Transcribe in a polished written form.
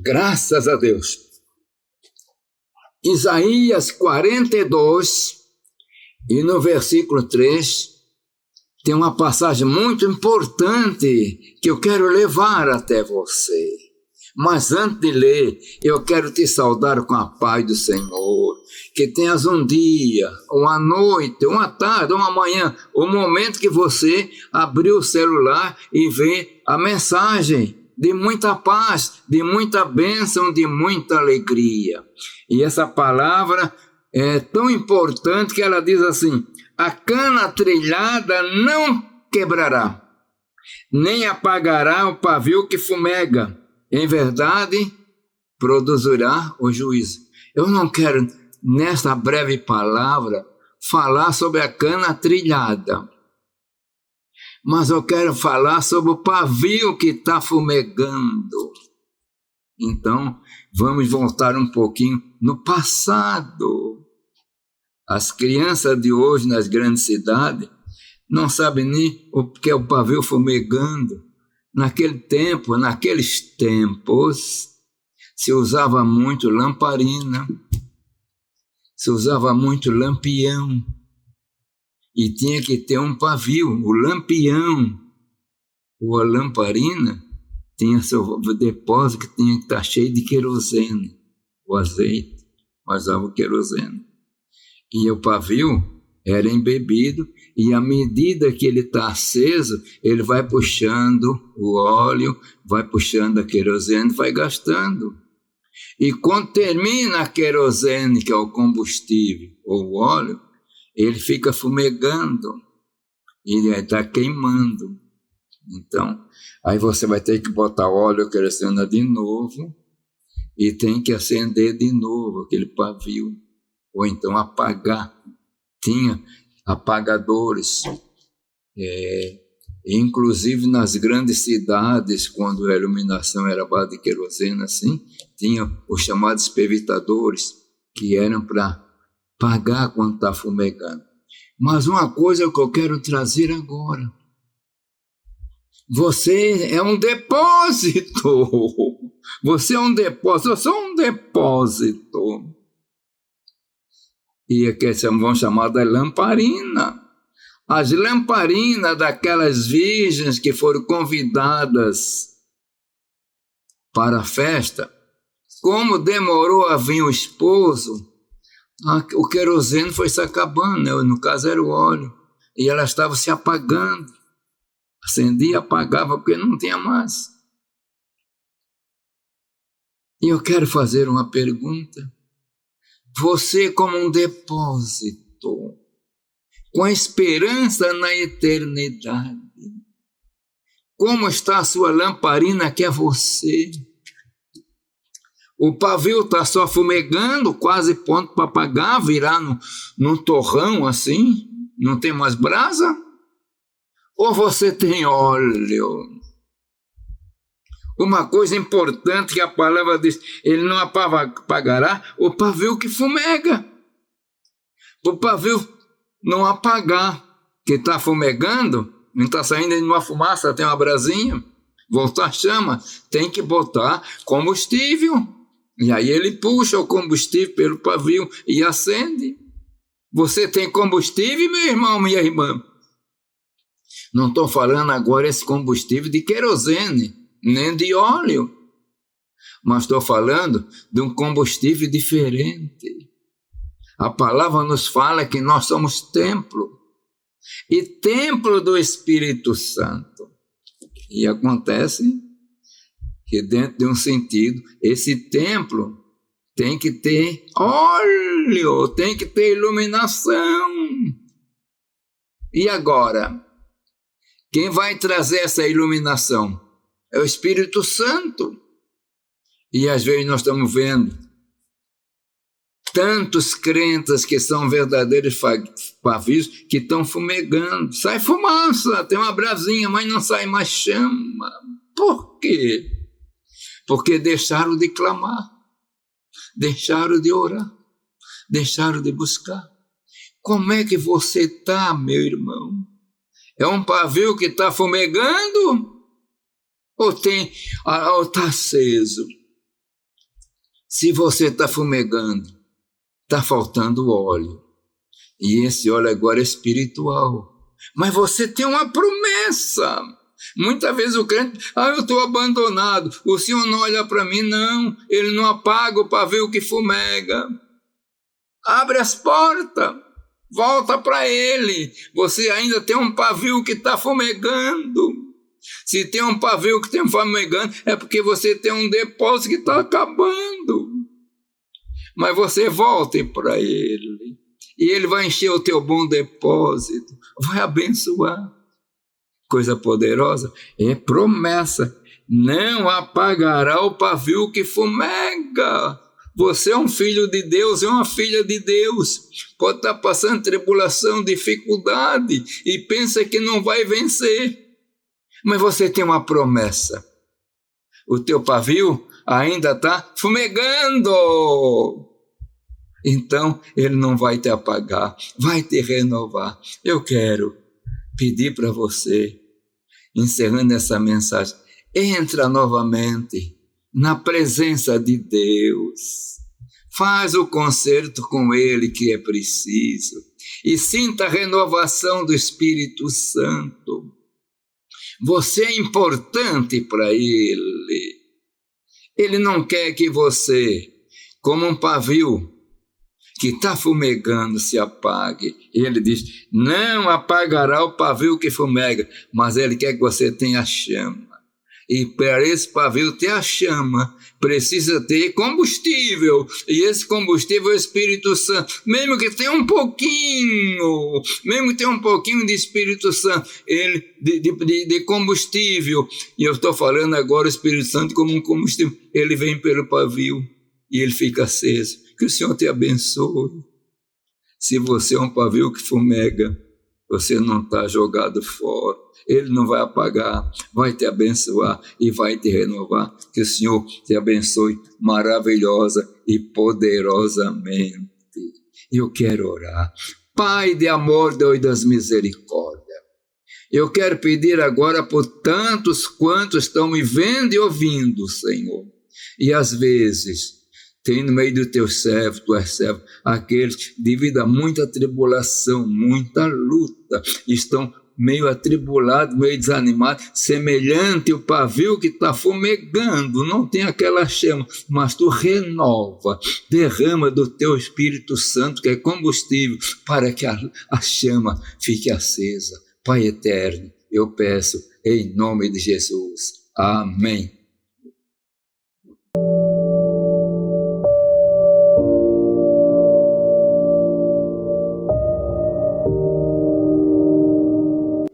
Graças a Deus. Isaías 42, e no versículo 3, tem uma passagem muito importante que eu quero levar até você. Mas antes de ler, eu quero te saudar com a paz do Senhor. Que tenhas um dia, uma noite, uma tarde, uma manhã, o momento que você abriu o celular e vê a mensagem de muita paz, de muita bênção, de muita alegria. E essa palavra é tão importante que ela diz assim: a cana trilhada não quebrará, nem apagará o pavio que fumega. Em verdade, produzirá o juízo. Eu não quero, nesta breve palavra, falar sobre a cana trilhada, mas eu quero falar sobre o pavio que está fumegando. Então, vamos voltar um pouquinho no passado. As crianças de hoje nas grandes cidades não sabem nem o que é o pavio fumegando. Naqueles tempos, se usava muito lamparina, se usava muito lampião, e tinha que ter um pavio. O lampião ou a lamparina tinha seu depósito que tinha que estar cheio de querosene, o azeite, mas usava o querosene. E o pavio era embebido, e à medida que ele está aceso, ele vai puxando o óleo, vai puxando a querosene, vai gastando. E quando termina a querosene, que é o combustível, ou o óleo, ele fica fumegando, e ele está queimando. Então, aí você vai ter que botar óleo, a querosene de novo, e tem que acender de novo aquele pavio, ou então apagar. Tinha apagadores, inclusive nas grandes cidades, quando a iluminação era base de querosene, assim, tinha os chamados pevitadores, que eram para apagar quando está fumegando. Mas uma coisa que eu quero trazer agora: você é um depósito, você é um depósito, eu sou um depósito. E aqui vão chamar de lamparina. As lamparinas daquelas virgens que foram convidadas para a festa, como demorou a vir o esposo, o querosene foi se acabando, né? No caso era o óleo, e ela estava se apagando. Acendia e apagava porque não tinha mais. E eu quero fazer uma pergunta. Você, como um depósito, com a esperança na eternidade, como está a sua lamparina que é você? O pavio está só fumegando, quase pronto para apagar, virar num torrão assim, não tem mais brasa? Ou você tem óleo? Uma coisa importante que a palavra diz: ele não apagará o pavio que fumega. O pavio não apagar, que está fumegando, não está saindo de uma fumaça, tem uma brasinha, voltar a chama, tem que botar combustível. E aí ele puxa o combustível pelo pavio e acende. Você tem combustível, meu irmão, minha irmã? Não estou falando agora esse combustível de querosene, nem de óleo, mas estou falando de um combustível diferente. A palavra nos fala que nós somos templo, e templo do Espírito Santo. E acontece que, dentro de um sentido, esse templo tem que ter óleo, tem que ter iluminação. E agora, quem vai trazer essa iluminação? É o Espírito Santo. E às vezes nós estamos vendo tantos crentes que são verdadeiros pavios que estão fumegando. Sai fumaça, tem uma brasinha, mas não sai mais chama. Por quê? Porque deixaram de clamar, deixaram de orar, deixaram de buscar. Como é que você está, meu irmão? É um pavio que está fumegando? Ou está aceso? Se você está fumegando, está faltando óleo. E esse óleo agora é espiritual. Mas você tem uma promessa. Muitas vezes o crente, eu estou abandonado, o Senhor não olha para mim, não, Ele não apaga o pavio que fumega. Abre as portas, volta para Ele. Você ainda tem um pavio que está fumegando. Se tem um pavio que está fumegando, é porque você tem um depósito que está acabando. Mas você volte para Ele, e Ele vai encher o teu bom depósito, vai abençoar. Coisa poderosa, é promessa, não apagará o pavio que fumega. Você é um filho de Deus, é uma filha de Deus, pode estar passando tribulação, dificuldade, e pensa que não vai vencer, mas você tem uma promessa, o teu pavio ainda está fumegando, então ele não vai te apagar, vai te renovar. Eu quero pedir para você, encerrando essa mensagem, entra novamente na presença de Deus, faz o concerto com Ele que é preciso, e sinta a renovação do Espírito Santo. Você é importante para Ele. Ele não quer que você, como um pavio que está fumegando, se apague. Ele diz, não apagará o pavio que fumega, mas Ele quer que você tenha chama. E para esse pavio ter a chama, precisa ter combustível. E esse combustível é o Espírito Santo. Mesmo que tenha um pouquinho, de Espírito Santo, de combustível. E eu estou falando agora o Espírito Santo como um combustível. Ele vem pelo pavio e ele fica aceso. Que o Senhor te abençoe. Se você é um pavio que fumega, você não está jogado fora. Ele não vai apagar, vai te abençoar e vai te renovar. Que o Senhor te abençoe maravilhosa e poderosamente. Eu quero orar. Pai de amor, Deus das misericórdias, eu quero pedir agora por tantos quantos estão me vendo e ouvindo, Senhor. E às vezes tem no meio do teu servo, tu és servo, aqueles que, devido a muita tribulação, muita luta, estão meio atribulados, meio desanimados, semelhante ao pavio que está fumegando, não tem aquela chama, mas tu renova, derrama do teu Espírito Santo, que é combustível, para que a chama fique acesa. Pai eterno, eu peço em nome de Jesus. Amém.